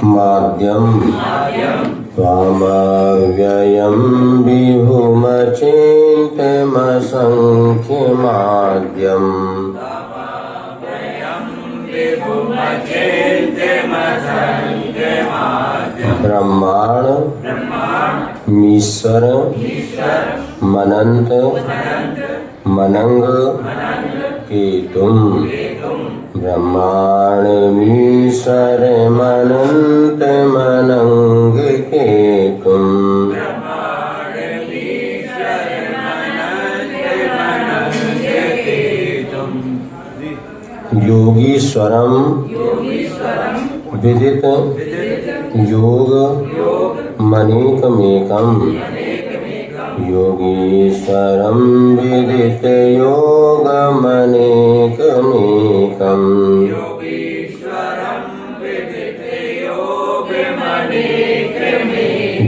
माद्यम त्वामव्ययं विभुमचिन्त्यमसंख्यमाद्यम् ब्रह्माण मीश्वर मनंत मनंग केतुम ब्रह्माण मीश्वर मनंत मनंग केतुम योगीश्वरम विदित योग मनीकमेकम योगीश्वरम विदित योग मनीकमेकम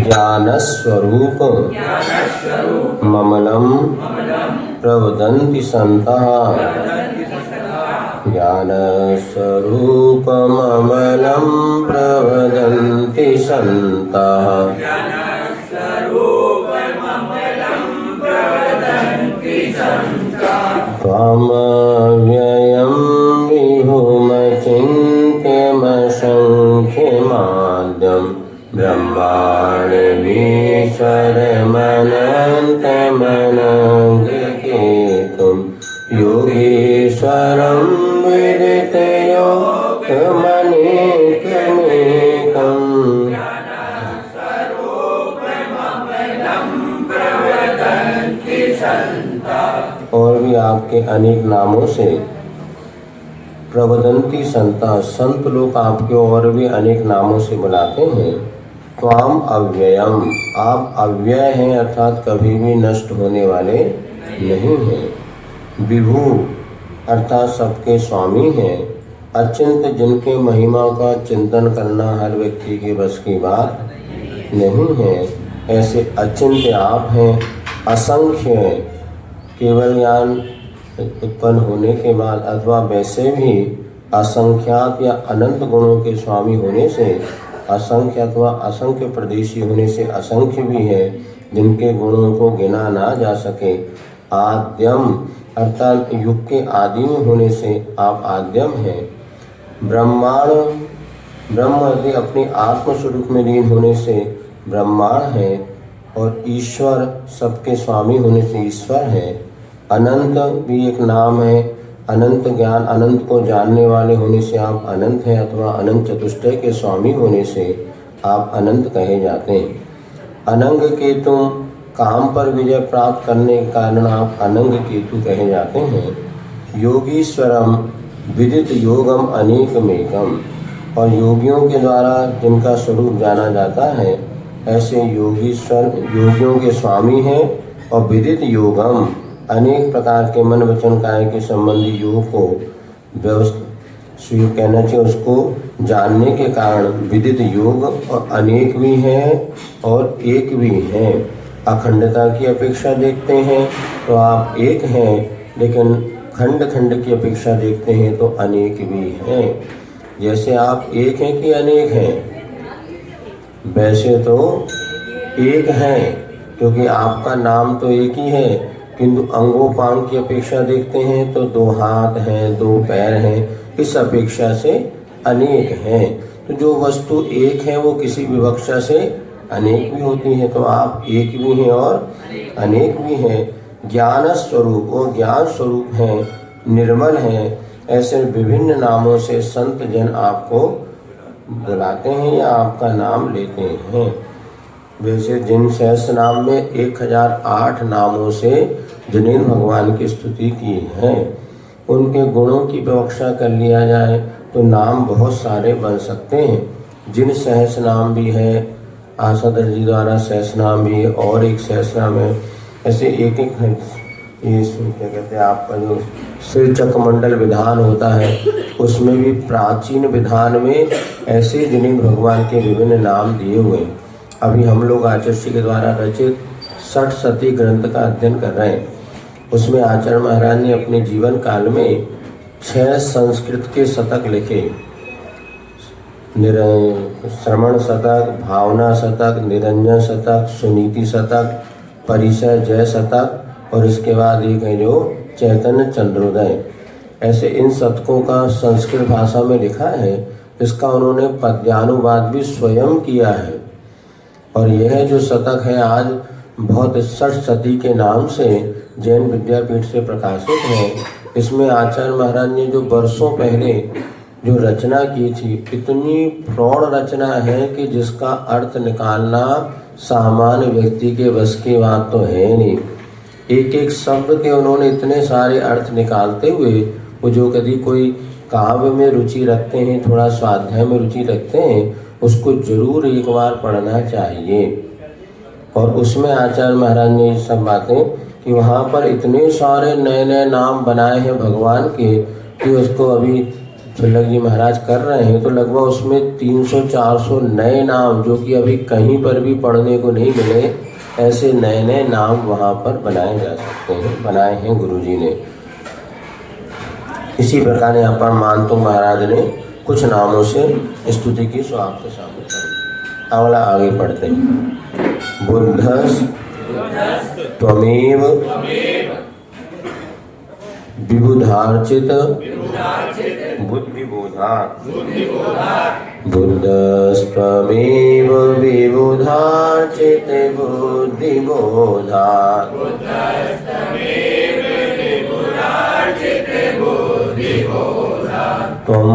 ज्ञानस्वरूप ममलम प्रवदन्ति सन्तः ज्ञानस्वरूपममलं प्रवदन्ति सन्तः त्वमव्ययं विभुमचिन्त्यमसंख्यमाद्यं ब्रह्माण्डमीश्वरमनन्तमनङ्गकेतुं योगीश्वरं विदितयोगमनेकमेकम् और भी आपके अनेक नामों से प्रवदंती संता संत लोग आपके और भी अनेक नामों से बुलाते हैं। त्वाम अव्ययम आप अव्यय हैं अर्थात कभी भी नष्ट होने वाले नहीं हैं। विभु अर्थात सबके स्वामी हैं। अचिंत्य जिनके महिमा का चिंतन करना हर व्यक्ति के बस की बात नहीं है, ऐसे अचिंत्य आप हैं। असंख्य केवल ज्ञान उत्पन्न होने के बाद अथवा वैसे भी असंख्यात या अनंत गुणों के स्वामी होने से असंख्य अथवा असंख्य प्रदेशी होने से असंख्य भी है जिनके गुणों को गिना ना जा सके। आद्यम अर्थात युग के आदि में होने से आप आद्यम हैं। ब्रह्मांड ब्रह्म यदि अपने आत्मस्वरूप में लीन होने से ब्रह्मांड है और ईश्वर सबके स्वामी होने से ईश्वर है। अनंत भी एक नाम है। अनंत ज्ञान अनंत को जानने वाले होने से आप अनंत हैं अथवा अनंत चतुष्टय के स्वामी होने से आप अनंत कहे जाते हैं। अनंग केतु काम पर विजय प्राप्त करने के कारण आप अनंग केतु कहे जाते हैं। योगीश्वरम विदित योगम अनेकमेकम और योगियों के द्वारा जिनका स्वरूप जाना जाता है ऐसे योगीश्वर योगियों के स्वामी हैं। और विदित योगम अनेक प्रकार के मन वचन काय के संबंधी योग को व्यवस्थित कहना चाहिए, उसको जानने के कारण विदित योग और अनेक भी हैं और एक भी हैं। अखंडता की अपेक्षा देखते हैं तो आप एक हैं, लेकिन खंड खंड की अपेक्षा देखते हैं तो अनेक भी हैं। जैसे आप एक हैं कि अनेक हैं, वैसे तो एक हैं क्योंकि आपका नाम तो एक ही है, किंतु अंगोपांग की अपेक्षा देखते हैं तो 2 हाथ हैं 2 पैर हैं, इस अपेक्षा से अनेक हैं। तो जो वस्तु एक है वो किसी विवक्षा से अनेक भी होती है, तो आप एक भी हैं और अनेक भी हैं। ज्ञान स्वरूप वो ज्ञान स्वरूप हैं, निर्मल हैं। ऐसे विभिन्न नामों से संत जन आपको बुलाते हैं या आपका नाम लेते हैं। वैसे जिन सहस्र नाम में 1008 नामों से जिन्हें भगवान की स्तुति की है, उनके गुणों की विवक्षा कर लिया जाए तो नाम बहुत सारे बन सकते हैं। जिन सहस्र नाम भी है, आसादर जी द्वारा सहस्र नाम भी है और एक सहस्र नाम है। ऐसे एक एक ये क्या कहते हैं आपका जो श्री चक्रमंडल विधान होता है उसमें भी प्राचीन विधान में ऐसे जिन्हें भगवान के विभिन्न नाम दिए हुए हैं। अभी हम लोग आचार्य जी के द्वारा रचित 60 सती ग्रंथ का अध्ययन कर रहे हैं। उसमें आचार्य महाराज ने अपने जीवन काल में 6 संस्कृत के शतक लिखे। श्रवण शतक, भावना शतक, निरंजन शतक, सुनीति शतक, परिचय जय शतक और इसके बाद एक है जो चैतन्य चंद्रोदय। ऐसे इन शतकों का संस्कृत भाषा में लिखा है। इसका उन्होंने पद्यानुवाद भी स्वयं किया है। और यह जो शतक है आज बहुत षटशती के नाम से जैन विद्यापीठ से प्रकाशित है। इसमें आचार्य महाराज ने जो वर्षों पहले जो रचना की थी, इतनी प्रौढ़ रचना है कि जिसका अर्थ निकालना सामान्य व्यक्ति के बस की बात तो है नहीं। एक एक शब्द के उन्होंने इतने सारे अर्थ निकालते हुए, वो जो कभी कोई काव्य में रुचि रखते हैं, थोड़ा स्वाध्याय में रुचि रखते हैं, उसको जरूर एक बार पढ़ना चाहिए। और उसमें आचार्य महाराज ने ये सब बातें कि वहाँ पर इतने सारे नए नए नाम बनाए हैं भगवान के कि उसको अभी छुल्लक जी महाराज कर रहे हैं तो लगभग उसमें 300-400 नए नाम जो कि अभी कहीं पर भी पढ़ने को नहीं मिले, ऐसे नए नए नाम वहाँ पर बनाए जा सकते हैं, बनाए हैं गुरुजी ने। इसी प्रकार यहाँ पर मानतुंग महाराज ने कुछ नामों से स्तुति की, सो आपके सामने पढ़ी। अगला आगे पढ़ते हैं। बुद्धस त्वमेव विबुधार्चित बुद्धिबोधात्, बुद्धस्त्वमेव विबुधार्चित बुद्धिबोधात्, त्वं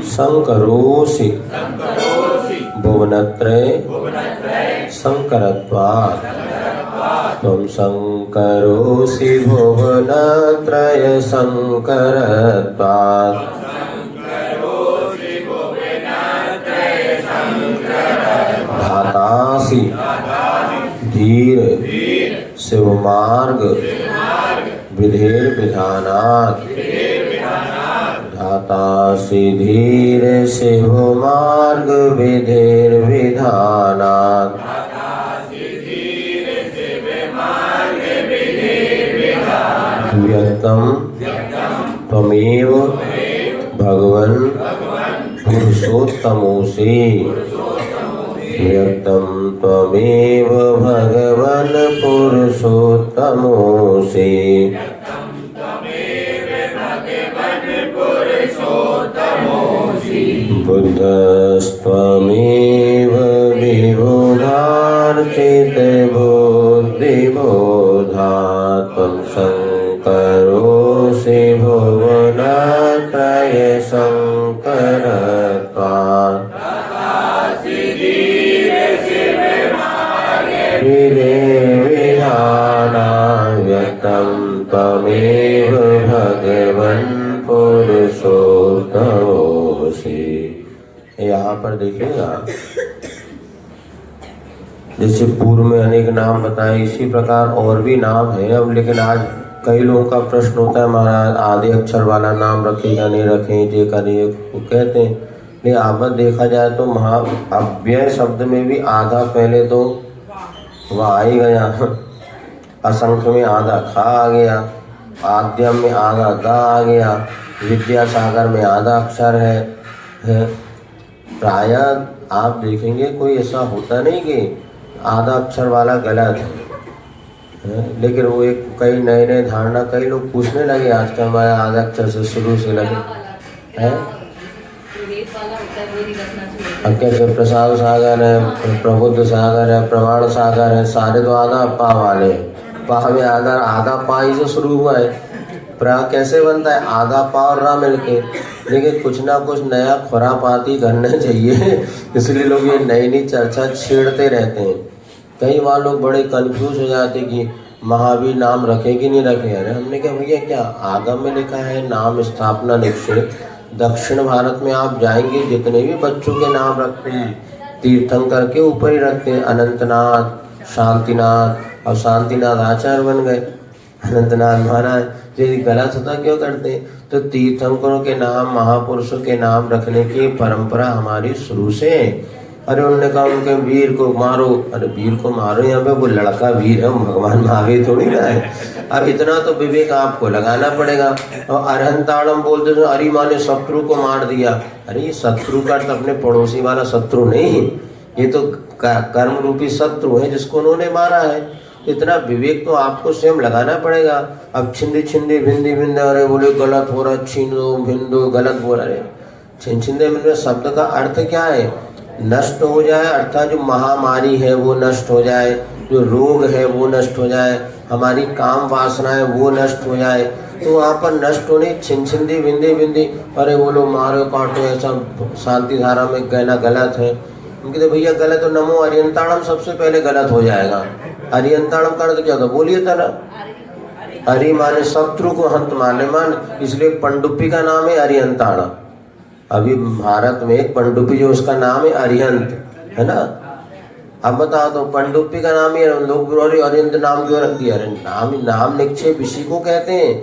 संकरोषि भुवनत्रये संकरत्वात्, त्वं संकरोषि भुवनत्रय संकरत्वात्, धातासि धीर शिवमार्ग विधेर्विधानात्, धातासि धीर शिवमार्ग विधेर्विधानात्, व्यक्तं त्वमेव भगवन् पुरुषोत्तमोऽसि, व्यक्तं त्वमेव भगवन् पुरुषोत्तमोऽसि, बुद्धस्त्वमेव विबुधार्चित बुद्धिबोधात्, त्वं संकरोषि भुवनत्रय संकरत्वात्, विधेर्विधानात्, व्यक्तं त्वमेव भगवन् पुरुषोत्तमोऽसि। यहाँ पर देखिएगा, जैसे पूर्व में अनेक नाम बताए, इसी प्रकार और भी नाम है। अब लेकिन आज कई लोगों का प्रश्न होता है, महाराज आधे अक्षर वाला नाम रखें या नहीं रखें, ये करिए, वो कहते हैं। लेकिन आप देखा जाए तो अव्यय शब्द में भी आधा पहले तो वह आ ही गया, असंख्य में आधा खा आ गया, आद्यम में आधा दा आ गया, विद्यासागर में आधा अक्षर है। प्रायः आप देखेंगे कोई ऐसा होता नहीं कि आधा अक्षर वाला गलत है, लेकिन वो एक कई नए नए धारणा कई लोग पूछने लगे आज का हमारा आधा अक्षर से शुरू से लगे हैं। अब कैसे प्रसाद सागर है, प्रबुद्ध सागर है, प्रमाण सागर है, सारे तो आधा पा वाले हैं। पा में आधा पा ही से शुरू हुआ है। प्रा कैसे बनता है? आधा पा और रा मिलके। लेकिन कुछ ना कुछ नया खुरापाती करना चाहिए, इसलिए लोग ये नई नई चर्चा छेड़ते रहते हैं। कई बार लोग बड़े कंफ्यूज हो जाते कि महावीर नाम रखे कि नहीं रखे। अरे हमने कहा भैया क्या आगम में लिखा है नाम स्थापना निक्षेप। दक्षिण भारत में आप जाएंगे जितने भी बच्चों के नाम रखते हैं तीर्थंकर के ऊपर ही रखते हैं। अनंतनाथ, शांतिनाथ, और शांतिनाथ आचार्य बन गए। अनंतनाथ महाराज यदि गलत होता क्यों करते? तो तीर्थंकरों के नाम, महापुरुषों के नाम रखने की परंपरा हमारी शुरू से है। अरे उन्होंने कहा उनके वीर को मारो। अरे वीर को मारो, यहाँ पे वो लड़का वीर है, भगवान महावीर थोड़ी ना है। अब इतना तो विवेक आपको लगाना पड़ेगा। और अरहंताड़म बोलते थे, अरे माने शत्रु को मार दिया। अरे ये शत्रु का तो अपने पड़ोसी वाला शत्रु नहीं, ये तो कर्म रूपी शत्रु है जिसको उन्होंने मारा है। इतना विवेक तो आपको स्वयं लगाना पड़ेगा। अब छिंदी छिंदी भिंदी भिंदे, अरे बोले गलत हो रहा, छीनो भिंदो गलत बोल रहे। छिंदे भिंदे शब्द का अर्थ क्या है? नष्ट हो जाए, अर्थात जो महामारी है वो नष्ट हो जाए, जो रोग है वो नष्ट हो जाए, हमारी काम वासनाएं वो नष्ट हो जाए। तो वहाँ पर नष्ट होने छिंदी भिंदी भिंदी, अरे बोलो मारो काटो, ऐसा शांति धारा में कहना गलत है। उनके तो भैया गलत तो नमो अरियंताणम सबसे पहले गलत हो जाएगा। अरियंताणम का अर्थ क्या होता? बोलिए तरह। हरि माने शत्रु को हंत माने मान, इसलिए पंडुप्पी का नाम है अरियंताण। अभी भारत में एक पंडुप्पी जो उसका नाम है अरिहंत, है ना। अब बताओ तो पंडुप्पी का नाम ही लोग अरिहंत नाम क्यों रख दिया? अरे नाम निक्षेप इसी को कहते हैं।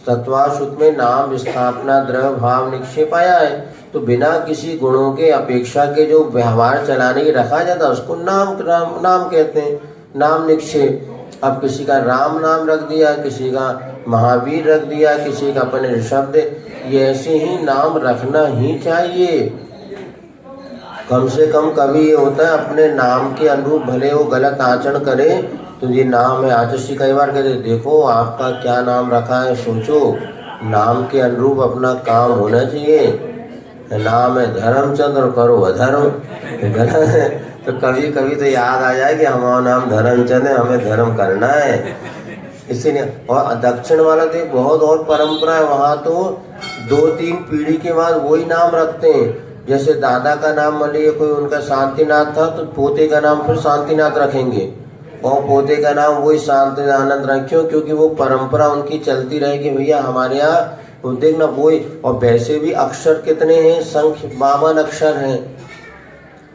सत्वासुत में नाम स्थापना द्रव्य भाव निक्षेप आया है, तो बिना किसी गुणों के अपेक्षा के जो व्यवहार चलाने की रखा जाता है उसको नाम कहते हैं, नाम निक्षेप। अब किसी का राम नाम रख दिया, किसी का महावीर रख दिया, किसी का अपने शब्द, ये ऐसे ही नाम रखना ही चाहिए। कम से कम कभी ये होता है अपने नाम के अनुरूप भले वो गलत आचरण करे तो ये नाम है। आचर्षी कई बार कहते देखो आपका क्या नाम रखा है, सोचो नाम के अनुरूप अपना काम होना चाहिए। नाम है धर्मचंद और करो अधर्म, गलत है। तो कभी कभी तो याद आ जाए कि हमारा नाम धर्मचंद है, हमें धर्म करना है, इसीलिए। और दक्षिण वाला तो बहुत और परंपरा है, वहाँ तो 2-3 पीढ़ी के बाद वही नाम रखते हैं। जैसे दादा का नाम मान लीजिए कोई उनका शांतिनाथ था, तो पोते का नाम फिर शांतिनाथ रखेंगे, और पोते का नाम वही शांतिनानंद रखियो, क्योंकि वो परंपरा उनकी चलती रहे कि भैया हमारे यहाँ देखना वही। और वैसे भी अक्षर कितने हैं? संख्य 52 अक्षर हैं,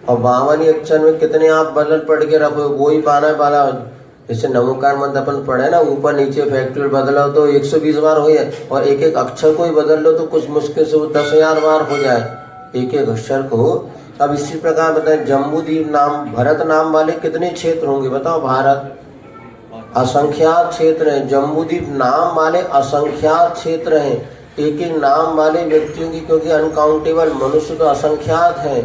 और 52 अक्षर में कितने आप बदल पढ़ के रखो, वही 12 वाला। जैसे नमोकार मंत्र अपन पढ़े ना, ऊपर नीचे फैक्टोरियल बदलो तो 120 बार हो जाए, और एक एक अक्षर को ही बदल लो तो कुछ मुश्किल से वो 10,000 बार हो जाए एक एक अक्षर को। अब इसी प्रकार बताएं, जम्बूद्वीप नाम, भरत नाम वाले कितने क्षेत्र होंगे बताओ? भारत असंख्यात क्षेत्र है, जम्बूद्वीप नाम वाले असंख्यात क्षेत्र हैं। एक एक नाम वाले व्यक्तियों की, क्योंकि अनकाउंटेबल मनुष्य तो असंख्यात हैं,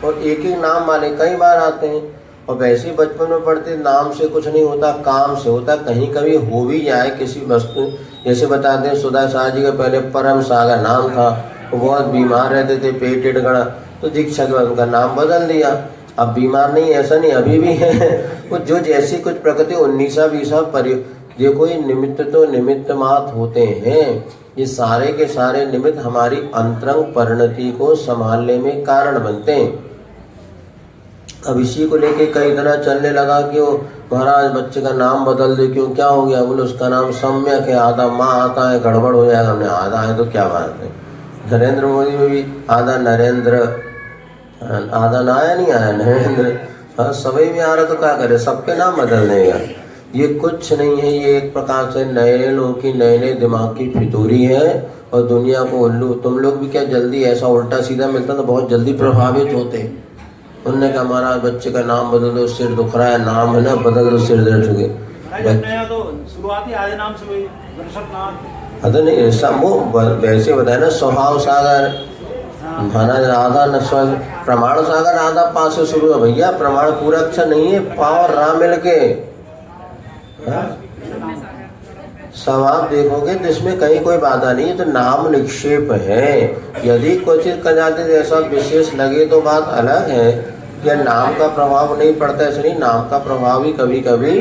और एक एक नाम वाले कई बार आते हैं। और वैसे ही बचपन में पढ़ते नाम से कुछ नहीं होता, काम से होता। कहीं कभी हो भी जाए किसी वस्तु, जैसे बताते हैं सुधा शाह जी का पहले परम सागर नाम था, वो बहुत बीमार रहते थे, पेट गड़ा, तो दीक्षा के बाद उनका नाम बदल दिया। अब बीमार नहीं, ऐसा नहीं, अभी भी है वो जो जैसी कुछ प्रकृति 19-20 देखो ये निमित्त तो निमित्त मात्र होते हैं। ये सारे के सारे निमित्त हमारी अंतरंग परिणति को संभालने में कारण बनते हैं। अब इसी को लेके कई तरह चलने लगा कि वो महाराज बच्चे का नाम बदल दे, क्यों क्या हो गया? बोले उसका नाम सम्यक है, आधा माँ आता है, गड़बड़ हो जाएगा। हमने आधा है तो क्या बात है? नरेंद्र मोदी में भी आधा नरेंद्र, आधा ना आया नहीं आया नरेंद्र, हाँ सभी में आ रहा तो क्या करे, सबके नाम बदल देगा। ये कुछ नहीं है, ये एक प्रकार से नए लोगों की नए नए दिमाग की फितूरी है। और दुनिया को उल्लू, तुम लोग भी क्या जल्दी ऐसा उल्टा सीधा मिलता तो बहुत जल्दी प्रभावित होते। उनने कहा हमारा बच्चे का नाम बदल दो, सिर दुख रहा है, नाम है ना बदल दो, सिर दर्द हो गए। शुरुआती आधे नाम से वही अरे नहीं ऐसा वो वैसे बताया ना, स्वभाव सागर आधा न प्रमाण सागर आधा पा से शुरू है भैया। प्रमाण पूरा अक्षर नहीं है, पा और रा मिल के सब आप देखोगे तो इसमें कहीं कोई बाधा नहीं है। तो नाम निक्षेप है। यदि क्वचित कदाचित ऐसा विशेष लगे तो बात अलग है, या नाम का प्रभाव नहीं पड़ता, ऐसे नहीं, नाम का प्रभाव ही कभी कभी,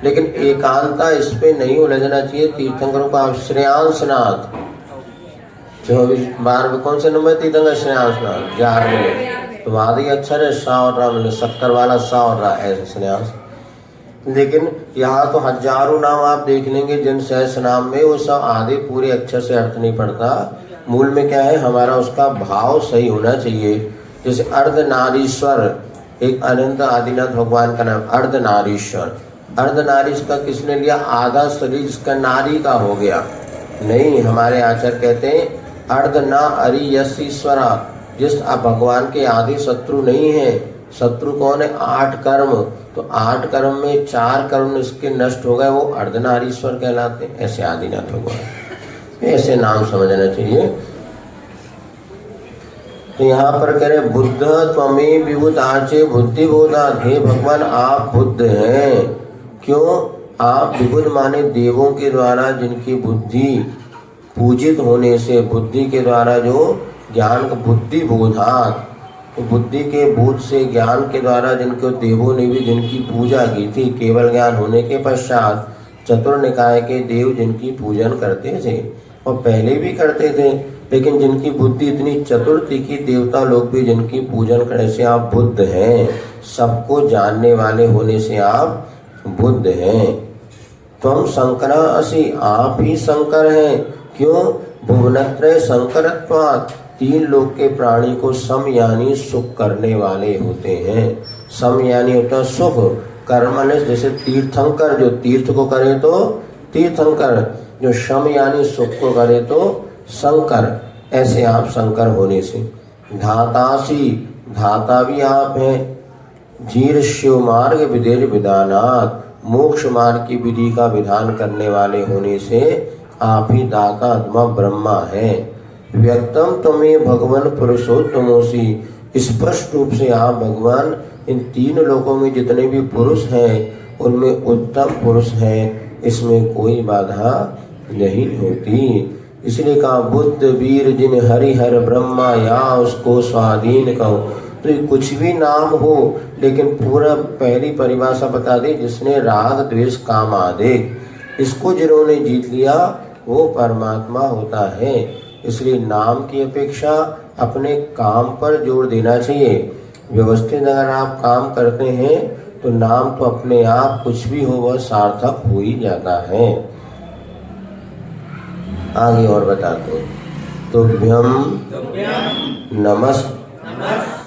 लेकिन एकांता इस पे नहीं उलझना चाहिए। तीर्थंकरों का श्रेयांसनाथ 24 कौन से नंबर तीर्थंकर? श्रेयांसनाथ 11वें, तो आदि अक्षर है सा और रा, 70 वाला सा और रा, ऐसे श्रेयांस। लेकिन यहाँ तो हजारों नाम आप देख लेंगे जिन सहस्र नाम में वो सब आधे पूरे अक्षर से अर्थ नहीं पड़ता। मूल में क्या है, हमारा उसका भाव सही होना चाहिए। जैसे अर्धनारीश्वर, एक अनंत आदिनाथ भगवान का नाम अर्धनारीश्वर। अर्धनारीश का किसने लिया? आधा शरीर जिसका नारी का हो गया। नहीं, हमारे आचार्य कहते हैं अर्ध ना अरि यश ईश्वरा, जिस भगवान के आदि शत्रु नहीं है, शत्रु कौन है? 8 कर्म। तो 8 कर्म में 4 कर्म इसके नष्ट हो गए, वो अर्धनारीश्वर कहलाते हैं। ऐसे आदिनाथ भगवान, ऐसे नाम समझना चाहिए। तो यहाँ पर कह रहे बुद्ध त्वमे विबुध आचे बुद्धि बोधात। हे भगवान आप बुद्ध हैं। क्यों? आप विबुध माने देवों के द्वारा जिनकी बुद्धि पूजित होने से, बुद्धि के द्वारा जो ज्ञान का बुद्धि बोधात, तो बुद्धि के बोध से ज्ञान के द्वारा जिनको देवों ने भी जिनकी पूजा की थी, केवल ज्ञान होने के पश्चात चतुर निकाय के देव जिनकी पूजन करते थे और पहले भी करते थे, लेकिन जिनकी बुद्धि इतनी चतुर थी कि देवता लोग भी जिनकी पूजन करने से आप बुद्ध हैं। सबको जानने वाले होने से आप बुद्ध हैं। त्वम शंकरा असि, आप ही शंकर हैं। क्यों? भुवनत्रय शंकरत्वात्, 3 लोक के प्राणी को सम यानी सुख करने वाले होते हैं। सम यानी होता है सुख, कर्म जैसे तीर्थंकर जो तीर्थ को करे तो तीर्थंकर, जो शम यानी सुख को करे तो शंकर। ऐसे आप शंकर होने से। धातासी, धाता भी आप हैं। जीर शिव मार्ग विदेर विधानात्, मोक्ष मार्ग की विधि का विधान करने वाले होने से आप ही दाता आत्मा ब्रह्मा है। व्यक्तम तमे भगवान पुरुषोत्तमोसी, स्पष्ट रूप से आप भगवान इन 3 लोकों में जितने भी पुरुष हैं उनमें उत्तम पुरुष हैं, इसमें कोई बाधा नहीं होती। इसलिए कहा बुद्ध वीर जिन हरिहर ब्रह्मा या उसको स्वाधीन कहो। तो ये कुछ भी नाम हो, लेकिन पूरा पहली परिभाषा बता दी, जिसने राग द्वेष काम आदेश, इसको जिन्होंने जीत लिया वो परमात्मा होता है। इसलिए नाम की अपेक्षा अपने काम पर जोर देना चाहिए। व्यवस्थित अगर आप काम करते हैं तो नाम तो अपने आप कुछ भी हो वह सार्थक हो ही जाता है। आगे और बताते हैं। तुभ्यम नमस्,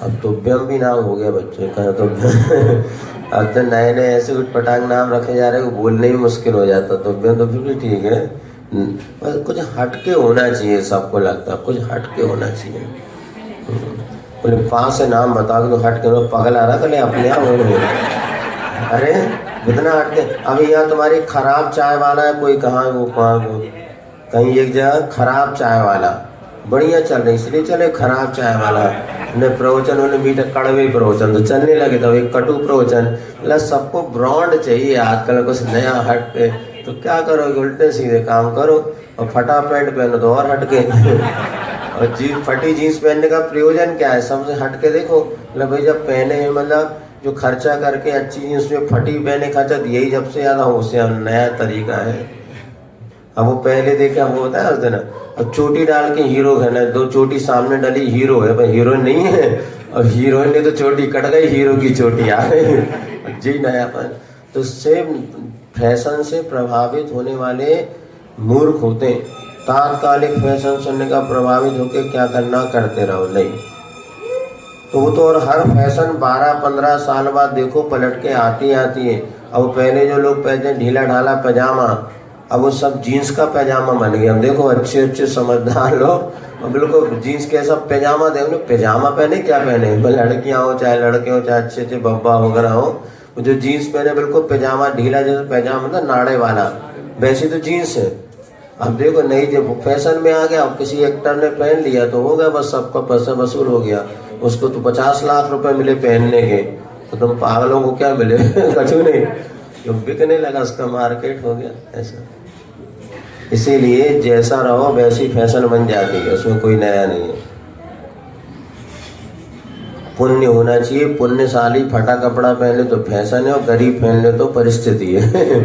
अब तुभ्यम भी नाम हो गया बच्चों का। तुभ्यम अब तो नए नए ऐसे उटपटांग नाम रखे जा रहे हैं, बोलने ही मुश्किल हो जाता। तुभ्यम तो फिर भी ठीक है, बस कुछ हटके होना चाहिए। सबको लगता है कुछ हटके होना चाहिए। बोले पास से नाम बता के तो हटके, पगल आ रहा कल अपने आप हो। अरे कितना हटके, अभी यहाँ तुम्हारी खराब चाय वाला है कोई, कहाँ वो कहीं एक जगह खराब चाय वाला बढ़िया चल रही, इसलिए चले खराब चाय वाला ने प्रवचन, उन्हें मीठा कड़वे प्रवचन तो चलने लगे, तो एक कटु प्रवचन। मतलब सबको ब्रांड चाहिए आजकल, कुछ नया हट के। तो क्या करोगे, उल्टे सीधे काम करो और फटा पैंट पहनो तो और हटके। और फटी जीन्स पहनने का प्रयोजन क्या है? सबसे हटके देखो। मतलब भाई जब पहने हैं, मतलब जो खर्चा करके अच्छी जीन्स में फटी पहने खर्चा, यही जब से ज़्यादा हो उससे नया तरीका है। अब वो पहले देखा वो होता है उस दिन, अब चोटी डाल के हीरो है ना, 2 चोटी सामने डाली हीरो है, पर हीरोइन नहीं है। और हीरोइन ने तो चोटी कट गई, हीरो की चोटी आ गई। जी नयापन। तो सेम फैशन से प्रभावित होने वाले मूर्ख होते हैं। तात्कालिक फैशन सुनने का प्रभावित होकर क्या करना, करते रहो नहीं तो वो तो। और हर फैशन 12-15 साल बाद देखो पलट के आती है। अब पहले जो लोग पहनते ढीला ढाला पैजामा, अब वो सब जीन्स का पैजामा बन गया। हम देखो अच्छे समझदार लोग और बिल्कुल जीन्स के सब पैजामा, देखो पैजामा पहने क्या पहने, लड़कियाँ हो चाहे लड़के हो चाहे अच्छे बब्बा वगैरह हो, जो जीन्स पहने बिल्कुल पैजामा ढीला, जैसे पैजामा मतलब नाड़े वाला, वैसी तो जीन्स है। अब देखो नई जब फैशन में आ गया, अब किसी एक्टर ने पहन लिया तो हो गया, बस सबका पैसा वसूल हो गया। उसको तो 50 लाख रुपए मिले पहनने के, तो तुम पागलों को क्या मिले? कुछ नहीं, जो बिकने लगा उसका मार्केट हो गया ऐसा। इसीलिए जैसा रहो वैसी फैशन बन जाती है, उसमें कोई नया नहीं है। पुण्य होना चाहिए, पुण्यशाली फटा कपड़ा पहन ले तो फैशन है, और गरीब पहन ले तो परिस्थिति है।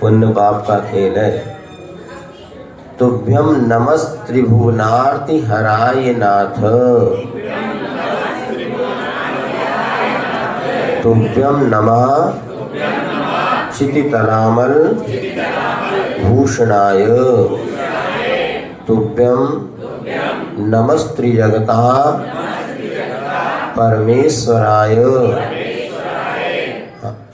पुण्य पाप का खेल है। तुभ्यम नमस् त्रिभुवनार्ति हराय नाथ, तुभ्यम नमः क्षितितलामल भूषणाय, तुभ्यम नमस्त्रिजगता परमेश्वराय।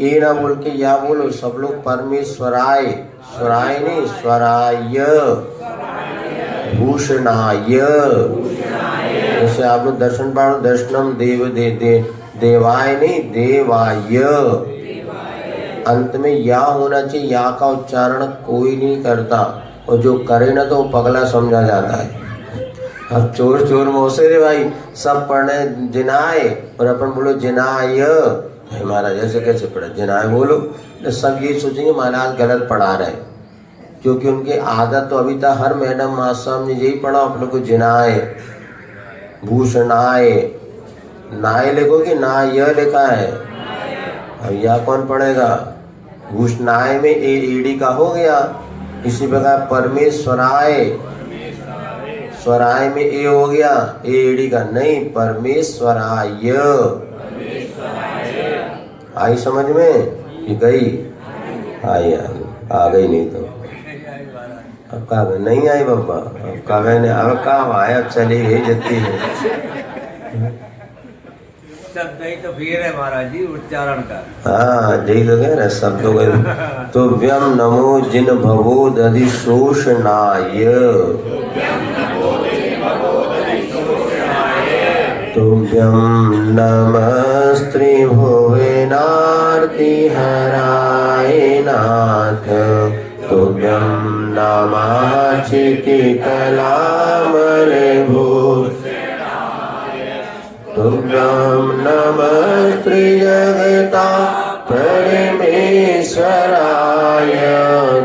ये ना बोल के या बोलो सब लोग परमेश्वराय, स्वराय नहीं स्वराय, भूषणाय जैसे आपने दर्शन पढ़ा, दर्शनम देव देवाय नहीं, देवाय। अंत में या होना चाहिए, या का उच्चारण कोई नहीं करता, और जो करे ना तो वो पगला समझा जाता है। अब चोर चोर मोसे रे भाई, सब पढ़ने जिनाय और अपन बोलो जिनाय। महाराज ऐसे कैसे पढ़े, जिनाय बोलो, तो सब ये सोचेंगे महाराज गलत पढ़ा रहे, क्योंकि उनकी आदत तो अभी तक हर मैडम मास्टर ने यही पढ़ा अपने को, जिनाय भूषणाय। नाय लिखो कि ना यह लिखा है, अब यह कौन पढ़ेगा। भूषणाय में एडी का हो गया। इसी प्रकार परमेश्वराय, स्वराय में ए हो गया, एडी का नहीं, परमेश्वराय। आई समझ में कि गई? आई आ गई, नहीं तो अब कहा नहीं आई बाबा, अब कहा नहीं, अब कहा आया, अब चली गई जती है। शब्द ही तो फिर है महाराज जी उच्चारण का। हाँ यही तो कह रहे शब्दों का। तो व्यम नमो जिन भवो दधि शोषणाय, तुभ्यं नमस्त्रि भुवनार्ति हराय नाथ, तुभ्यं नमः चितिकलामले भूषणाय, तुभ्यं नमस्त्रि जगता परमेश्वराय,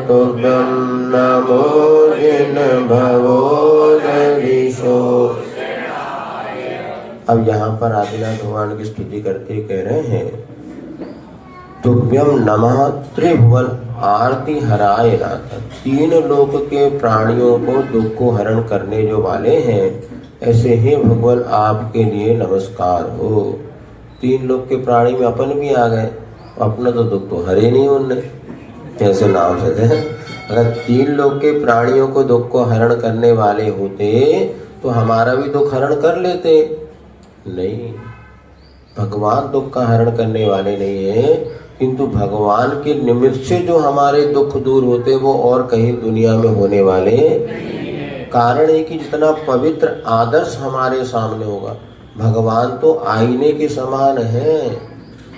तुभ्यं नमो जिन भवो दधि शोषणाय। अब यहाँ पर आदिनाथ भगवान की स्तुति करते कह रहे हैं, तुभ्यम नमः त्रिभुवन आरती हराय नाथ। तीन लोक के प्राणियों को दुख को हरण करने जो वाले हैं, ऐसे ही भगवान आपके लिए नमस्कार हो। तीन लोक के प्राणी में अपन भी आ गए, अपना तो दुख तो हरे नहीं उनने, कैसे नाम से थे। अगर तीन लोक के प्राणियों को दुख को हरण करने वाले होते तो हमारा भी दुख हरण कर लेते। नहीं, भगवान दुख का हरण करने वाले नहीं है, किंतु भगवान के निमित्त से जो हमारे दुख दूर होते वो और कहीं दुनिया में होने वाले कारण है कि जितना पवित्र आदर्श हमारे सामने होगा। भगवान तो आईने के समान है।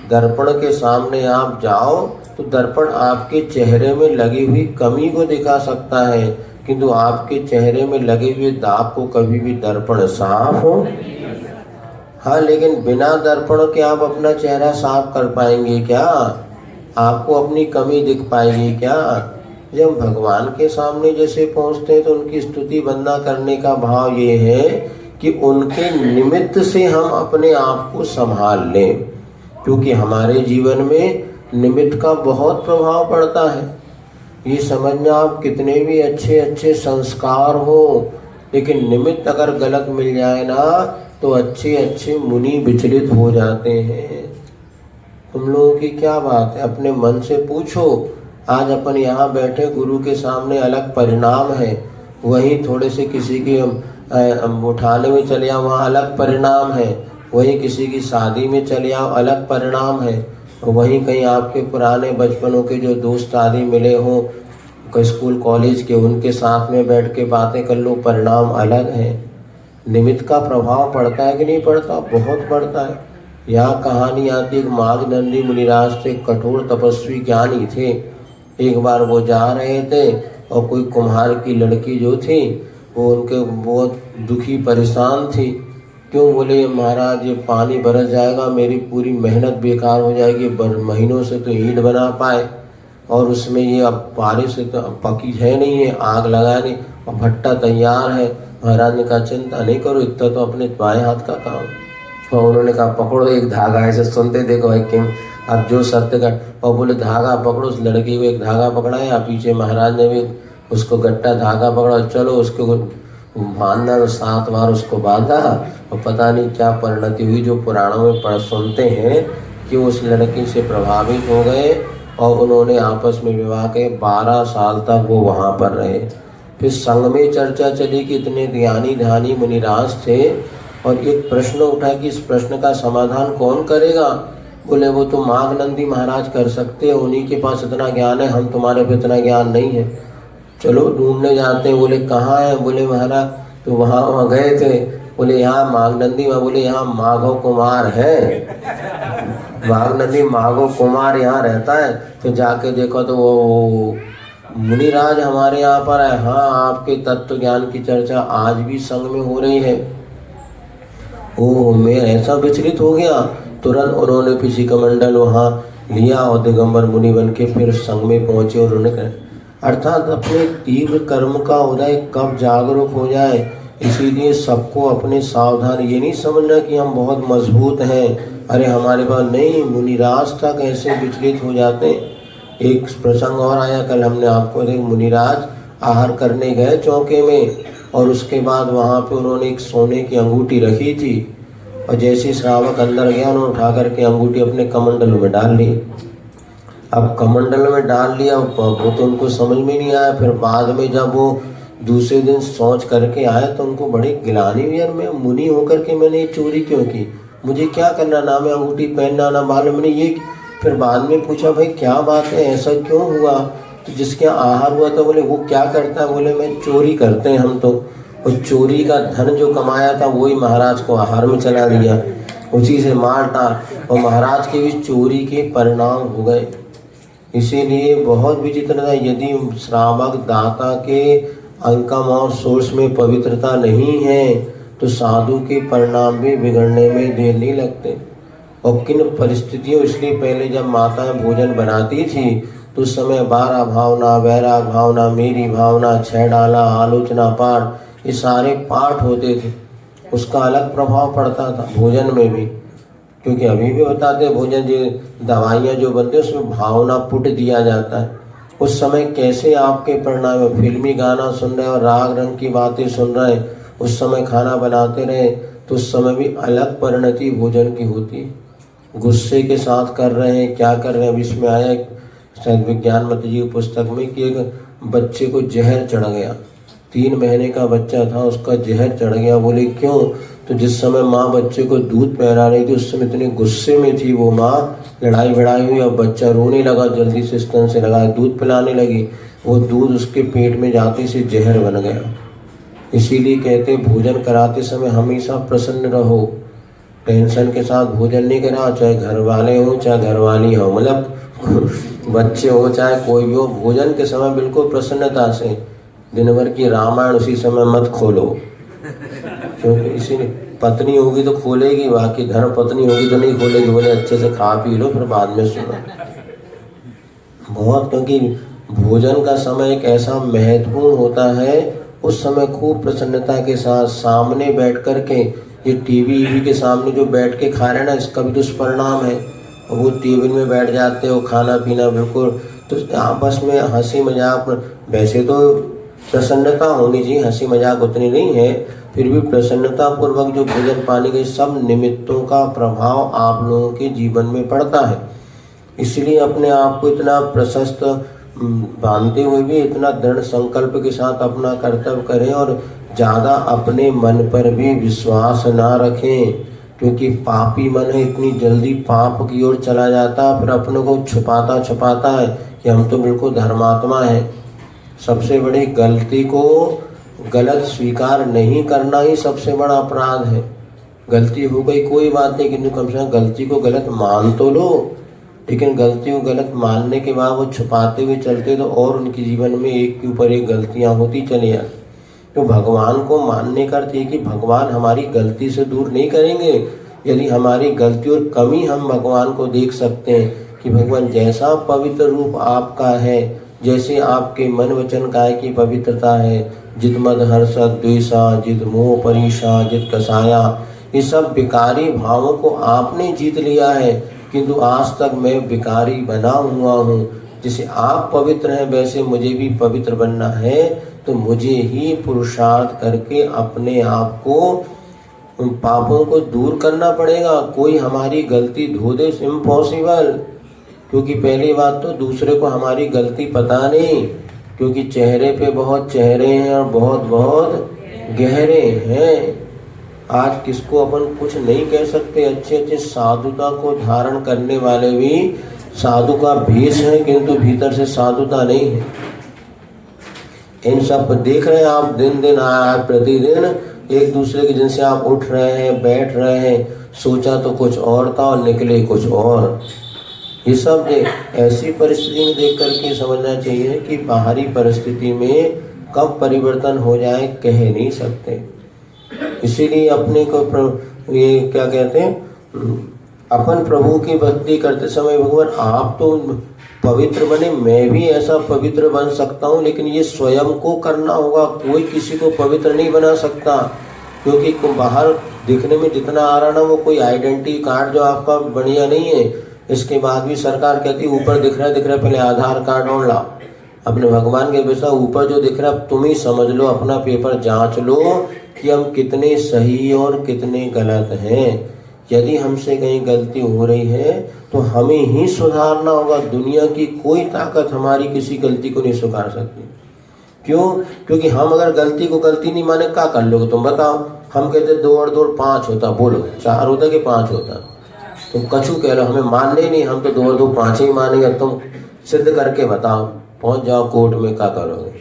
दर्पण के सामने आप जाओ तो दर्पण आपके चेहरे में लगी हुई कमी को दिखा सकता है, किंतु आपके चेहरे में लगे हुए दाग को कभी भी दर्पण साफ हो। हाँ, लेकिन बिना दर्पण के आप अपना चेहरा साफ कर पाएंगे क्या? आपको अपनी कमी दिख पाएगी क्या? जब भगवान के सामने जैसे पहुँचते हैं तो उनकी स्तुति वंदना करने का भाव ये है कि उनके निमित्त से हम अपने आप को संभाल लें, क्योंकि हमारे जीवन में निमित्त का बहुत प्रभाव पड़ता है। ये समझना, आप कितने भी अच्छे अच्छे संस्कार हो, लेकिन निमित्त अगर गलत मिल जाए ना तो अच्छे अच्छे मुनि विचलित हो जाते हैं। तुम लोगों की क्या बात है, अपने मन से पूछो। आज अपन यहाँ बैठे गुरु के सामने अलग परिणाम है, वहीं थोड़े से किसी के उठाने में चले आओ वहाँ अलग परिणाम है, वहीं किसी की शादी में चले आओ अलग परिणाम है, वहीं कहीं आपके पुराने बचपनों के जो दोस्त आदि मिले हों कोई स्कूल कॉलेज के, उनके साथ में बैठ के बातें कर लो, परिणाम अलग है। निमित्त का प्रभाव पड़ता है कि नहीं पड़ता? बहुत पड़ता है। यहाँ कहानी आती, एक माघनंदी मुनिराज थे, कठोर तपस्वी ज्ञानी थे। एक बार वो जा रहे थे और कोई कुम्हार की लड़की जो थी वो उनके बहुत दुखी परेशान थी। क्यों? बोले महाराज ये पानी बरस जाएगा, मेरी पूरी मेहनत बेकार हो जाएगी, महीनों से तो ईंट बना पाए और उसमें ये अब बारिश से तो पकी है नहीं है, आग लगाने और भट्टा तैयार है। महाराज ने कहा चिंता नहीं करो, इतना तो अपने बाएं हाथ का काम। और उन्होंने कहा पकड़ो एक धागा, ऐसे सुनते देखो है कि अब जो सत्य का, और बोले धागा पकड़ो। उस लड़की को एक धागा पकड़ा है, पीछे महाराज ने भी उसको गट्टा धागा पकड़ा, चलो उसको बांधना, 7 बार उसको बांधा और पता नहीं क्या परिणति हुई। जो पुराणों में पढ़ सुनते हैं कि उस लड़की से प्रभावित हो गए और उन्होंने आपस में विवाह के 12 साल तक वो वहाँ पर रहे। फिर संघ में चर्चा चली कि इतने ज्ञानी ध्यानी मुनिराज थे और एक प्रश्न उठा कि इस प्रश्न का समाधान कौन करेगा? बोले वो तो माघनंदी महाराज कर सकते हैं, उन्हीं के पास इतना ज्ञान है, हम तुम्हारे पे इतना ज्ञान नहीं है। चलो ढूंढने जाते हैं। बोले कहाँ है? बोले महाराज तो वहाँ गए थे बोले यहाँ माघनंदी में, बोले यहाँ माघव कुमार है, माघनंदी माघव कुमार यहाँ रहता है। तो जाके देखो तो वो मुनिराज हमारे यहाँ पर है। हाँ, आपके तत्व ज्ञान की चर्चा आज भी संघ में हो रही है। ओ, मैं ऐसा विचलित हो गया, तुरंत उन्होंने किसी कमंडल वहाँ लिया और दिगंबर मुनि बन के फिर संघ में पहुंचे। और उन्होंने अर्थात अपने तीव्र कर्म का उदय कब जागरूक हो जाए, इसीलिए सबको अपने सावधान, ये नहीं समझना कि हम बहुत मजबूत हैं, अरे हमारे पास नहीं, मुनिराज तक ऐसे विचलित हो जाते हैं। एक प्रसंग और आया, कल हमने आपको एक मुनिराज आहार करने गए चौके में, और उसके बाद वहाँ पे उन्होंने एक सोने की अंगूठी रखी थी, और जैसे श्रावक अंदर गया उन्होंने उठा करके अंगूठी अपने कमंडल में डाल ली। अब कमंडल में डाल लिया, वो तो उनको समझ में नहीं आया। फिर बाद में जब वो दूसरे दिन सोच करके आए तो उनको बड़ी गिलानी हुई, यार मैं मुनि होकर के मैंने ये चोरी क्यों की, मुझे क्या करना, ना मैं अंगूठी पहनना ना बाल, मैंने ये। फिर बाद में पूछा भाई क्या बात है, ऐसा क्यों हुआ, तो जिसके आहार हुआ था, बोले वो क्या करता है, बोले मैं चोरी करते हैं हम तो, और चोरी का धन जो कमाया था वही महाराज को आहार में चला दिया, उसी से मार डाल, और महाराज के भी चोरी के परिणाम हो गए। इसीलिए बहुत विचित्र था, यदि श्रावक दाता के अंकम और सोर्स में पवित्रता नहीं है तो साधु के परिणाम भी बिगड़ने में देर नहीं लगते। और किन परिस्थितियों, इसलिए पहले जब माताएं भोजन बनाती थी तो उस समय 12 भावना, वैराग भावना, मेरी भावना, 6 डाला, आलोचना पाठ, ये सारे पाठ होते थे, उसका अलग प्रभाव पड़ता था भोजन में भी। क्योंकि अभी भी बताते हैं भोजन जो दवाइयाँ जो बनते हैं उसमें भावना पुट दिया जाता है। उस समय कैसे आपके परिणाम में फिल्मी गाना सुन रहे और राग रंग की बातें सुन रहे हैं, उस समय खाना बनाते रहे तो उस समय भी अलग परिणति भोजन की होती है। गुस्से के साथ कर रहे हैं, क्या कर रहे हैं, अभी इसमें आया शायद विज्ञान मत जी की पुस्तक में कि एक बच्चे को जहर चढ़ गया, 3 महीने का बच्चा था, उसका जहर चढ़ गया। बोले क्यों, तो जिस समय माँ बच्चे को दूध पिला रही थी उस समय इतने गुस्से में थी वो माँ, लड़ाई भिड़ाई हुई, अब बच्चा रोने लगा, जल्दी से स्तन से लगा दूध पिलाने लगी, वो दूध उसके पेट में जाते से जहर बन गया। इसीलिए कहते भोजन कराते समय हमेशा प्रसन्न रहो, टेंशन के साथ भोजन नहीं करा, चाहे घर वाले हो चाहे घरवाली हो, मतलब बच्चे हो चाहे कोई भी हो, भोजन के समय बिल्कुल प्रसन्नता से, दिन भर की रामायण उसी समय मत खोलो, क्योंकि इसीलिए पत्नी होगी तो खोलेगी, बाकी धर्म पत्नी होगी तो नहीं खोलेगी, बोले अच्छे से खा पी लो फिर बाद में सुनो बहुत। क्योंकि भोजन का समय एक ऐसा महत्वपूर्ण होता है, उस समय खूब प्रसन्नता के साथ सामने बैठ कर के, ये टीवी के सामने जो बैठ के खा रहे हैं ना, इसका भी दुष्परिणाम है। और वो टेबल में बैठ जाते हो, खाना पीना बिल्कुल, तो आपस में हंसी मजाक, वैसे तो प्रसन्नता होनी चाहिए, हंसी मजाक उतनी नहीं है, फिर भी प्रसन्नता पूर्वक जो भोजन पानी के सब निमित्तों का प्रभाव आप लोगों के जीवन में पड़ता है। इसलिए अपने आप को इतना प्रशस्त बांधते हुए भी इतना दृढ़ संकल्प के साथ अपना कर्तव्य करें, और ज़्यादा अपने मन पर भी विश्वास ना रखें, क्योंकि पापी मन है इतनी जल्दी पाप की ओर चला जाता है, फिर अपने को छुपाता है कि हम तो बिल्कुल धर्मात्मा हैं। सबसे बड़ी गलती को गलत स्वीकार नहीं करना ही सबसे बड़ा अपराध है। गलती हो गई कोई बात नहीं, किंतु कम से कम गलती को गलत मान तो लो, लेकिन गलती को गलत मानने के बाद वो छुपाते हुए चलते तो और उनके जीवन में एक के ऊपर एक गलतियां होती चली जाती। तो भगवान को मानने का अर्थ है कि भगवान हमारी गलती से दूर नहीं करेंगे। यदि हमारी गलती और कमी हम भगवान को देख सकते हैं कि भगवान जैसा पवित्र रूप आपका है, जैसे आपके मन वचन काय की पवित्रता है, जित मद हर्ष द्वेषा, जित मोह परीक्षा, जित कसाया, ये सब विकारी भावों को आपने जीत लिया है, किंतु आज तक मैं विकारी बना हुआ हूँ। जैसे आप पवित्र हैं वैसे मुझे भी पवित्र बनना है, तो मुझे ही पुरुषार्थ करके अपने आप को उन पापों को दूर करना पड़ेगा। कोई हमारी गलती धो दे इम्पॉसिबल, क्योंकि पहली बात तो दूसरे को हमारी गलती पता नहीं, क्योंकि चेहरे पे बहुत चेहरे हैं और बहुत बहुत गहरे हैं। आज किसको अपन कुछ नहीं कह सकते, अच्छे अच्छे साधुता को धारण करने वाले भी साधु का भेष है, किंतु भीतर से साधुता नहीं है। इन सब देख रहे हैं आप दिन दिन प्रतिदिन एक दूसरे के जिनसे आप उठ रहे हैं, बैठ रहे हैं, सोचा तो कुछ और था और निकले कुछ और। ये सब ऐसी परिस्थिति में देख करके समझना चाहिए कि बाहरी परिस्थिति में कब परिवर्तन हो जाए कह नहीं सकते। इसीलिए अपने को ये क्या कहते हैं, अपन प्रभु की भक्ति करते समय भगवान आप तो पवित्र बने, मैं भी ऐसा पवित्र बन सकता हूँ, लेकिन ये स्वयं को करना होगा। कोई किसी को पवित्र नहीं बना सकता, क्योंकि बाहर दिखने में जितना आ रहा ना, वो कोई आइडेंटिटी कार्ड जो आपका बढ़िया नहीं है। इसके बाद भी सरकार कहती है ऊपर दिख रहा है, पहले आधार कार्ड और लाओ। अपने भगवान के वैसा ऊपर जो दिख रहा है तुम ही समझ लो, अपना पेपर जांच लो कि हम कितने सही और कितने गलत हैं। यदि हमसे कहीं गलती हो रही है तो हमें ही सुधारना होगा। दुनिया की कोई ताकत हमारी किसी गलती को नहीं सुधार सकती। क्यों? क्योंकि हम अगर गलती को गलती नहीं माने क्या कर लोगे तुम बताओ। हम कहते 2 और 2 5 होता, बोलो 4 होता कि 5 होता? तुम कछु कह लो, हमें मानने ही नहीं, हम तो 2 और 2 5 ही मानेंगे। तुम सिद्ध करके बताओ, पहुंच जाओ कोर्ट में, क्या करोगे?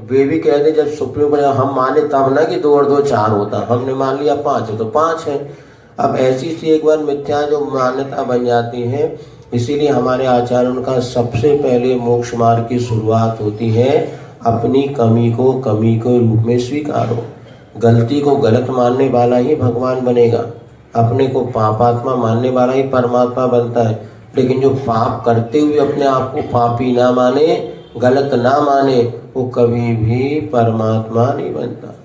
वे भी कहते जब सुप्रीम कोर्ट हम माने तब ना कि 2 और 2 4 होता, हमने मान लिया 5 है तो 5 है। अब ऐसी सी एक बार मिथ्या जो मान्यता बन जाती है, इसीलिए हमारे आचार्यों का सबसे पहले मोक्ष मार्ग की शुरुआत होती है अपनी कमी को कमी के रूप में स्वीकारो। गलती को गलत मानने वाला ही भगवान बनेगा, अपने को पापात्मा मानने वाला ही परमात्मा बनता है। लेकिन जो पाप करते हुए अपने आप को पापी ना माने, गलत ना माने, वो कभी भी परमात्मा नहीं बनता।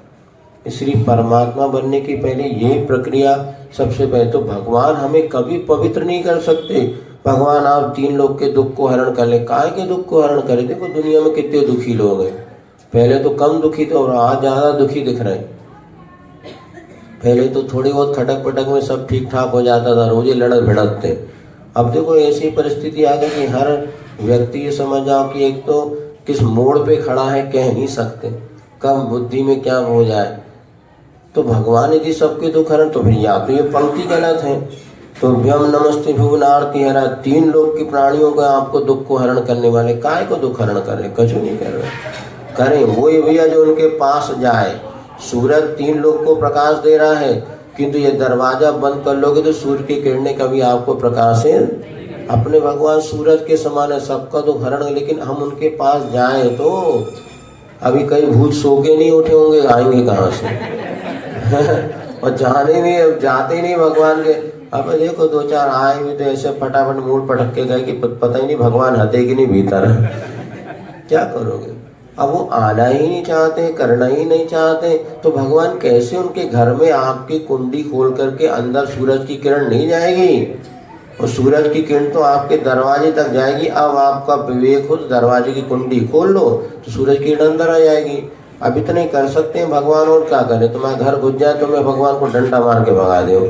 इसलिए परमात्मा बनने की पहले ये प्रक्रिया, सबसे पहले तो भगवान हमें कभी पवित्र नहीं कर सकते। भगवान आप 3 लोग के दुख को हरण कर ले, काय के दुख को हरण करे? देखो दुनिया में कितने दुखी लोग हैं, पहले तो कम दुखी थे और आज ज़्यादा दुखी दिख रहे हैं। पहले तो थोड़ी बहुत खटक पटक में सब ठीक ठाक हो जाता था, रोजे लड़त भिड़त थे। अब देखो ऐसी परिस्थिति आ गई कि हर व्यक्ति ये समझ जाओ कि एक तो किस मोड़ पे खड़ा है कह नहीं सकते, कब बुद्धि में क्या हो जाए। तो भगवान यदि सबके दुख हरण, तो फिर या तो ये पंक्ति गलत है। तो व्यम नमस्ते भुवनार्ति हरा, 3 लोग के प्राणियों का आपको दुख को हरण करने वाले काय को दुख हरण कर रहे? कछु नहीं कर रहे। करें वो ही भैया जो उनके पास जाए। सूरज 3 लोग को प्रकाश दे रहा है, किंतु ये दरवाजा बंद कर लोगे तो सूर्य की किरणें कभी आपको प्रकाश है। अपने भगवान सूरज के समान है, सबका दुख हरण। लेकिन हम उनके पास जाए तो अभी कई भूत सो के नहीं उठे होंगे, आएंगे कहाँ से? और जाने नहीं, अब जाते ही नहीं भगवान के। अब देखो 2-4 आए भी तो ऐसे फटाफट मूड पटक के गए कि पता ही नहीं भगवान हते कि नहीं भीतर। क्या करोगे? अब वो आना ही नहीं चाहते, करना ही नहीं चाहते, तो भगवान कैसे उनके घर में आपकी कुंडी खोल करके अंदर सूरज की किरण नहीं जाएगी? और सूरज की किरण तो आपके दरवाजे तक जाएगी। अब आपका विवेक हो तो दरवाजे की कुंडी खोल लो तो सूरज की किरण अंदर आ जाएगी। अब इतना ही कर सकते हैं भगवान, और क्या करें? तुम्हारा घर घुस जाए तो मैं भगवान को डंडा मार के भगा दूँ।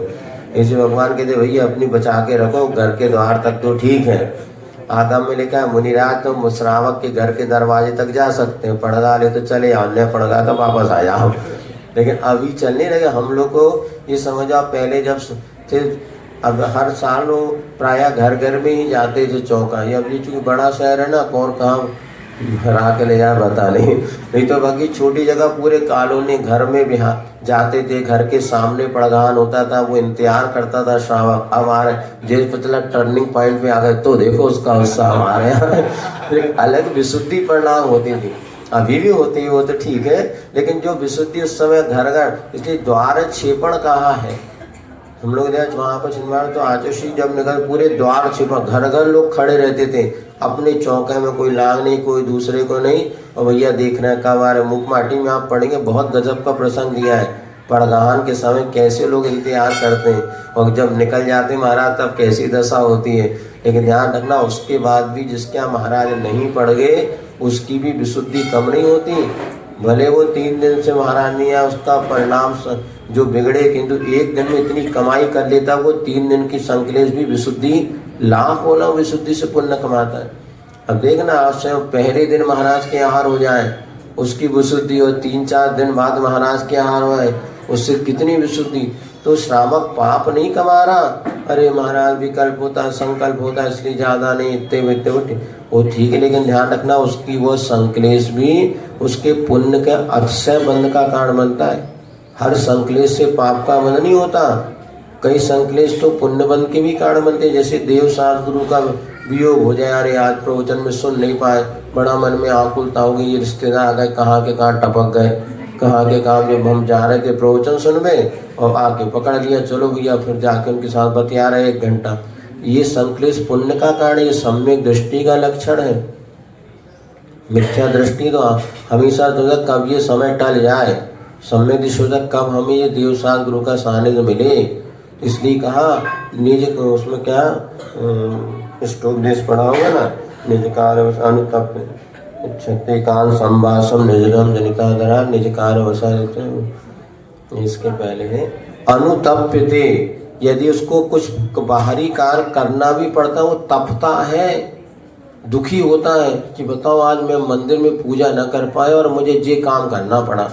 ऐसे भगवान कहते भैया अपनी बचा के रखो, घर के द्वार तक तो ठीक है। आगम में लिखा है मुनिराज तो श्रावक के घर के दरवाजे तक जा सकते हैं, पड़गा ले तो चले आओ, न पड़गा तो वापस आ जाओ। लेकिन अभी चलने लगे। हम लोग को ये समझ आओ, पहले जब थे, अब हर साल वो प्रायः घर घर में ही जाते थे चौका। अब ये चूँकि बड़ा शहर है ना, कौन कहाँ हरा के ले जाए बता नहीं तो बाकी छोटी जगह पूरे कॉलोनी घर में भी जाते थे। घर के सामने पड़गान होता था, वो इंतजार करता था श्रावक। अब आ रहे जेल पतला टर्निंग पॉइंट पे आ गए तो देखो उसका उत्साह हमारे यहाँ। एक अलग विशुद्धि परिणाम होती थी, अभी भी होती है, वो तो ठीक है। लेकिन जो विशुद्धि उस समय घर घर, इसलिए द्वार छेपण कहाँ है। हम लोग वहाँ पर छिंदवाड़ा तो आचोशी जब निकल पूरे द्वार छिपा, घर घर लोग खड़े रहते थे अपने चौके में, कोई लाग नहीं, कोई दूसरे को नहीं। और भैया देख रहे हैं कब आ रहे। मुख माटी में आप पढ़ेंगे, बहुत गजब का प्रसंग दिया है। पड़गान के समय कैसे लोग इंतजार करते हैं और जब निकल जाते महाराज तब कैसी दशा होती है। लेकिन ध्यान रखना, उसके बाद भी जिसके यहाँ महाराज नहीं पड़ गए उसकी भी विशुद्धि कम नहीं होती। भले वो 3 दिन से महाराज नहीं आया, उसका परिणाम जो बिगड़े, किंतु 1 दिन में इतनी कमाई कर लेता, वो 3 दिन की संकलेश भी विशुद्धि लाभ होना, विशुद्धि से पुण्य कमाता है। अब देखना, आपसे पहले दिन महाराज के आहार हो जाए उसकी विशुद्धि, और 3-4 दिन बाद महाराज के आहार हो जाए उससे कितनी विशुद्धि। तो श्रावक पाप नहीं कमा रहा, अरे महाराज विकल्प होता है, संकल्प होता है, इसलिए ज़्यादा नहीं, इतने वो ठीक है। लेकिन ध्यान रखना, उसकी वो संकलेश भी उसके पुण्य के अक्षय बंध का कारण बनता है। हर संकलेश से पाप का बंध नहीं होता। कई संकलेश तो पुण्य बंध के भी कारण बनते, जैसे देव साथ गुरु का वियोग हो जाए, अरे आज प्रवचन में सुन नहीं पाए, बड़ा मन में आकुलता हो गई, ये रिश्तेदार आ गए, कहाँ के कहाँ टपक गए, कहाँ के कहाँ, जब हम जा रहे थे प्रवचन सुनने और आके पकड़ लिया, चलो भैया, फिर जाके उनके साथ बतिया रहे 1 घंटा। ये संकलेश पुण्य का कारण, ये सम्यक दृष्टि का लक्षण है। मिथ्या दृष्टि तो हमेशा जगत कब ये समय टल जाए, सम्यक दृष्टि कब हमें ये देवसात गुरु का सानिध्य मिले। इसलिए कहा निज, उसमें क्या स्टोपदेश पढ़ा होगा ना, निजकार अनुतप क्षतिकान संभाषम निजगम जनिताधरा निजकार वसा, इसके पहले है अनुतप्यते। यदि उसको कुछ बाहरी कार्य करना भी पड़ता है, वो तपता है, दुखी होता है कि बताओ आज मैं मंदिर में पूजा न कर पाए और मुझे ये काम करना पड़ा।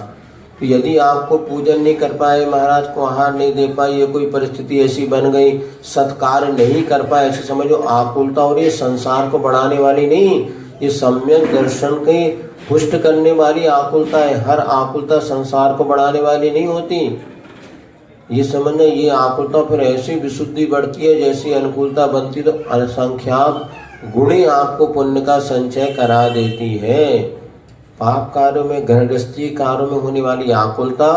तो यदि आपको पूजन नहीं कर पाए, महाराज को आहार नहीं दे पाए, ये कोई परिस्थिति ऐसी बन गई, सत्कार नहीं कर पाए, ऐसे समझो आकुलता, और ये संसार को बढ़ाने वाली नहीं, ये सम्यक दर्शन के पुष्ट करने वाली आकुलता है। हर आकुलता संसार को बढ़ाने वाली नहीं होती। ये समझना, ये आकुलता फिर ऐसी विशुद्धि बढ़ती है, जैसी अनुकूलता बनती तो असंख्यात गुणे आपको पुण्य का संचय करा देती है। पाप कार्यों में, गृहस्थी कार्यों में होने वाली आकुलता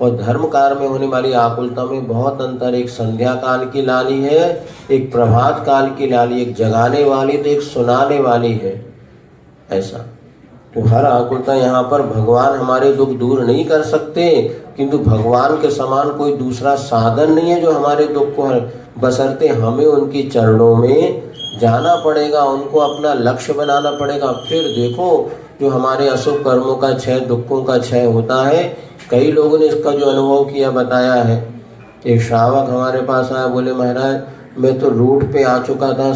और धर्म कार्य में होने वाली आकुलता में बहुत अंतर। एक संध्या काल की लाली है, एक प्रभात काल की लाली, एक जगाने वाली तो एक सुनाने वाली है। ऐसा तो हर आकुलता, यहाँ पर भगवान हमारे दुख दूर नहीं कर सकते, किंतु भगवान के समान कोई दूसरा साधन नहीं है जो हमारे दुख को, बशर्ते हमें उनके चरणों में जाना पड़ेगा, उनको अपना लक्ष्य बनाना पड़ेगा। फिर देखो जो हमारे अशुभ कर्मों का क्षय, दुखों का क्षय होता है। कई लोगों ने इसका जो अनुभव किया बताया है। एक श्रावक हमारे पास आया, बोले महाराज मैं तो रोड पे आ चुका था,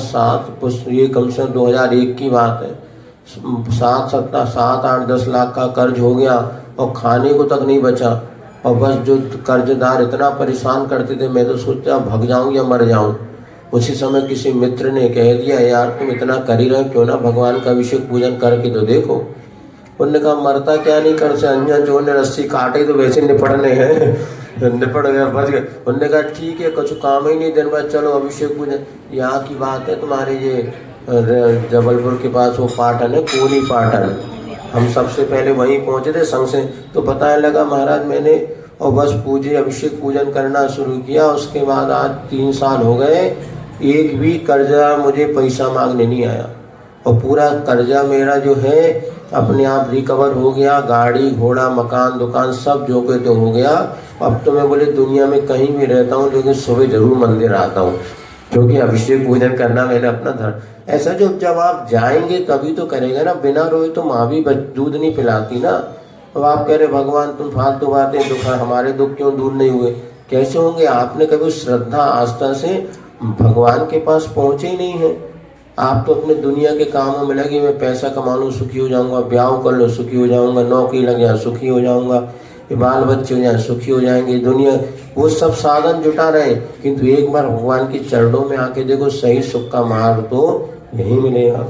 ये कम से कम 2001 की बात है, 7-8-10 लाख का कर्ज हो गया और खाने को तक नहीं बचा, और बस जो कर्जदार इतना परेशान करते थे, मैं तो सोचा भग जाऊं या मर जाऊं। उसी समय किसी मित्र ने कह दिया, यार तुम इतना कर ही रहे, क्यों ना भगवान का अभिषेक पूजन करके तो देखो। उन्होंने कहा मरता क्या नहीं, कर से अंजन जो ने रस्सी काटे तो वैसे निपटने हैं, निपट गया, बच गए। उन्होंने कहा ठीक है, कुछ काम ही नहीं, दिन बाद चलो अभिषेक पूजन। यहाँ की बात है, तुम्हारे ये जबलपुर के पास वो पाटन है, कोनी पाटन, हम सबसे पहले वहीं पहुँचे थे संग से। तो पता लगा महाराज मैंने और बस पूजे अभिषेक पूजन करना शुरू किया। उसके बाद आज 3 साल हो गए, एक भी कर्जा मुझे पैसा मांगने नहीं आया, और पूरा कर्जा मेरा जो है अपने आप रिकवर हो गया। गाड़ी घोड़ा मकान दुकान सब जो के तो हो गया। अब तो मैं बोले दुनिया में कहीं भी रहता हूँ, लेकिन सुबह जरूर मंदिर आता हूँ, क्योंकि अभिषेक पूजन करना मैंने अपना धर्म। ऐसा जब आप जाएंगे तभी तो करेंगे ना, बिना रोए तो माँ भी दूध नहीं पिलाती ना। अब आप कह रहे भगवान तुम फालतू बातें, दुख हमारे दुख क्यों दूर नहीं हुए, कैसे होंगे? आपने कभी श्रद्धा आस्था से भगवान के पास पहुँचे ही नहीं है। आप तो अपने दुनिया के कामों में लगे, मैं पैसा कमा लूँ सुखी हो जाऊँगा, ब्याह कर लो सुखी हो जाऊँगा, नौकरी लग जाए सुखी हो जाऊँगा, बाल बच्चे हो जाए सुखी हो जाएंगे, दुनिया वो सब साधन जुटा रहे। किंतु एक बार भगवान के चरणों में आके देखो, सही सुख का मार्ग तो यही मिलेगा।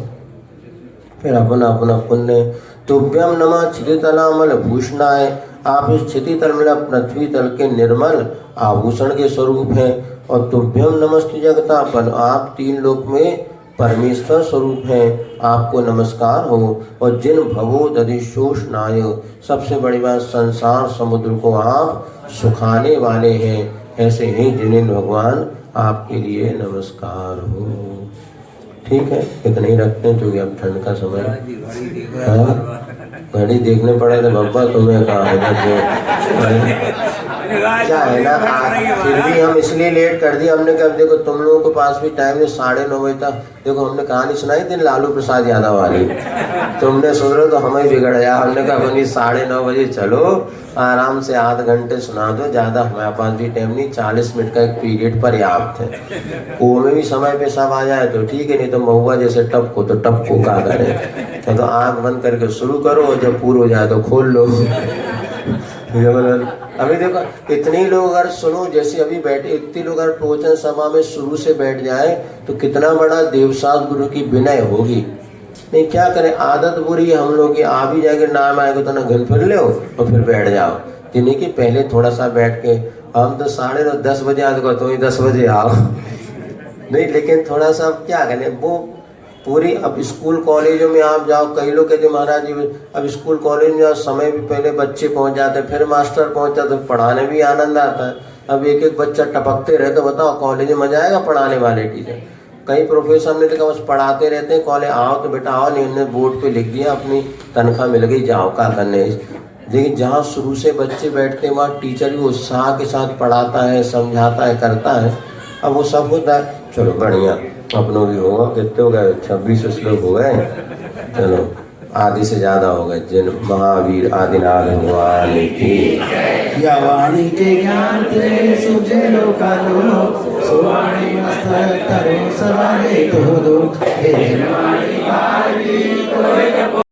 फिर अपना अपना पुण्य। तुभ्यम नमः क्षितितलामल भूषणाय, आप इस क्षितितल में पृथ्वी तल के निर्मल आभूषण के स्वरूप हैं। और तुभ्यम नमस्तु जगतापन, आप 3 लोक में परमेश्वर स्वरूप हैं, आपको नमस्कार हो। और जिन भवो दधिशोषणाय, सबसे बड़ी बात संसार समुद्र को आप सुखाने वाले हैं, ऐसे ही जिन्हें भगवान आपके लिए नमस्कार हो। ठीक है, इतना ही रखते हैं क्योंकि अब ठंड का समय है। घड़ी देखने पड़े तो बाबा तुम्हें कहा है क्या है ना, फिर भी हम इसलिए लेट कर दिया। हमने कहा देखो तुम लोगों के पास भी टाइम है 9:30 बजे तक। देखो हमने कहानी सुनाई थी लालू प्रसाद यादव वाली, तुमने सुन रहे तो हमें बिगड़ गया। हमने कहा अपनी 9:30 बजे चलो, आराम से आध घंटे सुना दो, ज़्यादा हमारे पास भी टाइम नहीं, 40 मिनट का एक पीरियड पर्याप्त है। वो में भी समय पे सब आ जाए तो ठीक है, नहीं तो महुआ जैसे टपको तो टपको का करें। तो आँख बंद करके शुरू करो, जब पूरा हो जाए तो खोल लो। अभी देखो इतने लोग अगर सुनो, जैसे अभी बैठे इतने लोग अगर प्रवचन सभा में शुरू से बैठ जाए तो कितना बड़ा देवसात गुरु की विनय होगी। नहीं क्या करें, आदत बुरी है हम लोग की। आ भी जाएंगे, नाम आएगा तो ना घन फिर लो और फिर बैठ जाओ। यानी कि पहले थोड़ा सा बैठ के, हम तो 9:30 10 बजे आज को तो 10 बजे आओ नहीं, लेकिन थोड़ा सा क्या करें वो पूरी। अब स्कूल कॉलेजों में आप जाओ, कई लोग कहते महाराज जी अब स्कूल कॉलेज में जाओ, समय भी पहले बच्चे पहुंच जाते, फिर मास्टर पहुंचता, तो पढ़ाने भी आनंद आता है। अब एक एक बच्चा टपकते रहे तो बताओ कॉलेज में मजा आएगा पढ़ाने वाले टीचर। कई प्रोफेसर ने देखा बस पढ़ाते रहते हैं, कॉलेज आओ तो बेटा आओ नहीं, उन्होंने बोर्ड पे लिख दिया अपनी तनख्वाह मिल गई, जाओ का करने। लेकिन जहाँ शुरू से बच्चे बैठते हैं वहाँ टीचर भी उत्साह के साथ पढ़ाता है, समझाता है, करता है। अब वो सब होता है। चलो बढ़िया, अपनों भी होगा, कितने हो गए 26 श्लोक हो गए, चलो आधे से ज़्यादा हो गए। जिन महावीर आदिनाथ भगवान की या वाणी के ज्ञान ते सुझे लोकालो सुवाणी मस्तक करो सदा दे तो दो हे वाणी भावी कोई